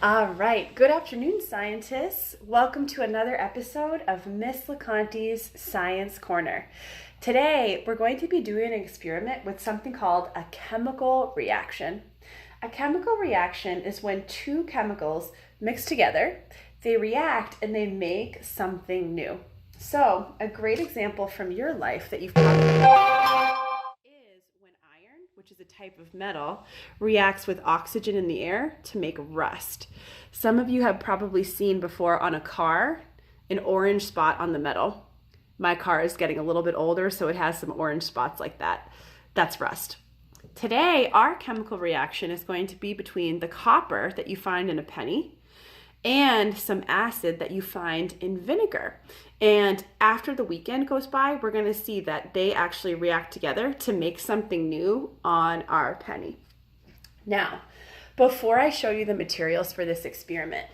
All right, good afternoon, scientists. Welcome to another episode of Miss LaConte's Science Corner. Today, we're going to be doing an experiment with something called a chemical reaction. A chemical reaction is when two chemicals mix together, they react, and they make something new. So, a great example from your life that you've probably is when iron, which is a type of metal, reacts with oxygen in the air to make rust. Some of you have probably seen before on a car an orange spot on the metal. My car is getting a little bit older, so it has some orange spots like that. That's rust. Today, our chemical reaction is going to be between the copper that you find in a penny and some acid that you find in vinegar. And after the weekend goes by, we're going to see that they actually react together to make something new on our penny. Now, before I show you the materials for this experiment,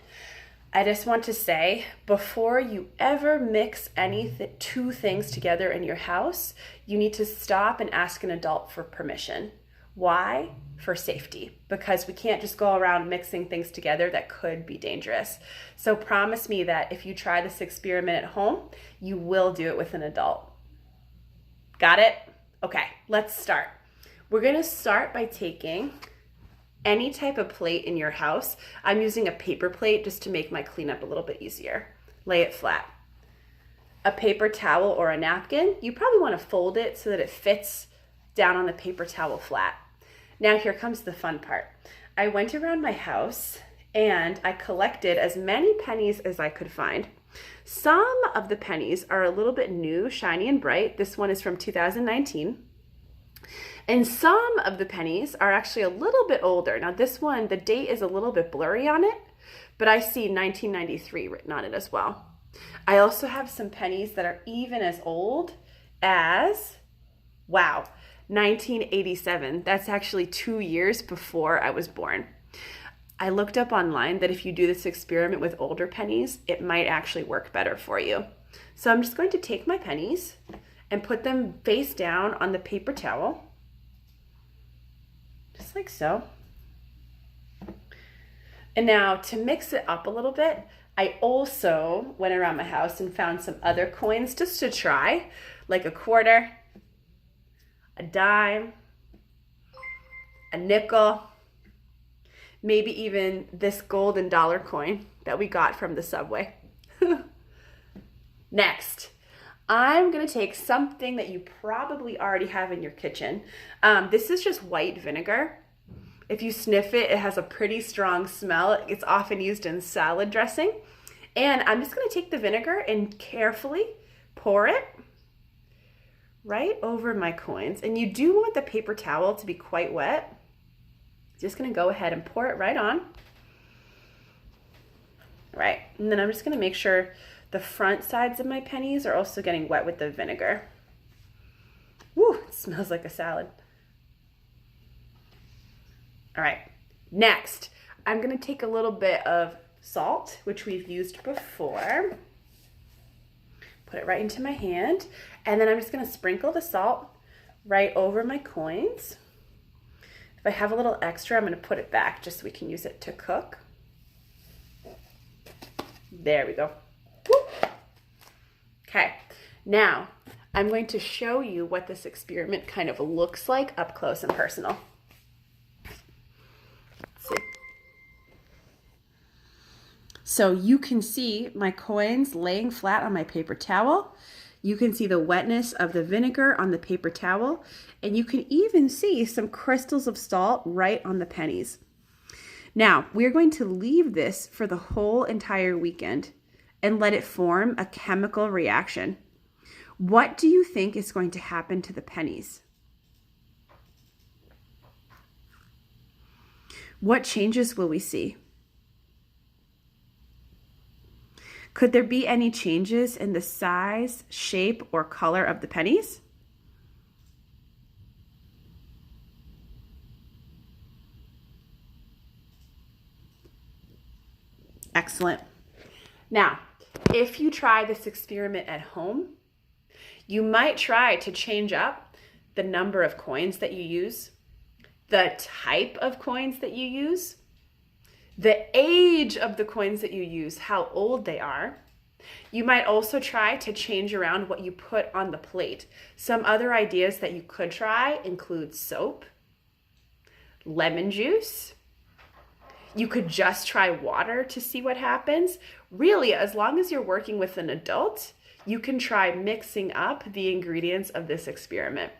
I just want to say, before you ever mix two things together in your house, you need to stop and ask an adult for permission. Why? For safety, because we can't just go around mixing things together that could be dangerous. So promise me that if you try this experiment at home, you will do it with an adult. Got it? Okay, let's start. We're going to start by taking any type of plate in your house. I'm using a paper plate just to make my cleanup a little bit easier. Lay it flat. A paper towel or a napkin, you probably want to fold it so that it fits down on the paper towel flat. Now here comes the fun part. I went around my house and I collected as many pennies as I could find. Some of the pennies are a little bit new, shiny and bright. This one is from 2019. And some of the pennies are actually a little bit older. Now this one, the date is a little bit blurry on it, but I see 1993 written on it as well. I also have some pennies that are even as old as, wow, 1987. That's actually 2 years before I was born. I looked up online that if you do this experiment with older pennies, it might actually work better for you. So I'm just going to take my pennies and put them face down on the paper towel, just like so. And now to mix it up a little bit, I also went around my house and found some other coins just to try, like a quarter, a dime, a nickel, maybe even this golden dollar coin that we got from the subway. Next, I'm gonna take something that you probably already have in your kitchen. This is just white vinegar. If you sniff it, it has a pretty strong smell. It's often used in salad dressing. And I'm just gonna take the vinegar and carefully pour it right over my coins. And you do want the paper towel to be quite wet. Just gonna go ahead and pour it right on. All right, and then I'm just gonna make sure the front sides of my pennies are also getting wet with the vinegar. Woo, it smells like a salad. All right, next, I'm gonna take a little bit of salt, which we've used before. Put it right into my hand, and then I'm just gonna sprinkle the salt right over my coins. If I have a little extra, I'm gonna put it back just so we can use it to cook. There we go. Woo. Okay, now I'm going to show you what this experiment kind of looks like up close and personal. Let's see. So you can see my coins laying flat on my paper towel. You can see the wetness of the vinegar on the paper towel, and you can even see some crystals of salt right on the pennies. Now, we're going to leave this for the whole entire weekend and let it form a chemical reaction. What do you think is going to happen to the pennies? What changes will we see? Could there be any changes in the size, shape, or color of the pennies? Excellent. Now, if you try this experiment at home, you might try to change up the number of coins that you use, the type of coins that you use, the age of the coins that you use, how old they are. You might also try to change around what you put on the plate. Some other ideas that you could try include soap, lemon juice. You could just try water to see what happens. Really, as long as you're working with an adult, you can try mixing up the ingredients of this experiment.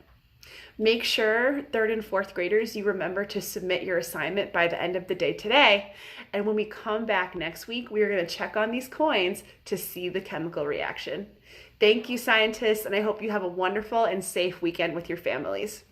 Make sure, 3rd and 4th graders, you remember to submit your assignment by the end of the day today. And when we come back next week, we are going to check on these coins to see the chemical reaction. Thank you, scientists, and I hope you have a wonderful and safe weekend with your families.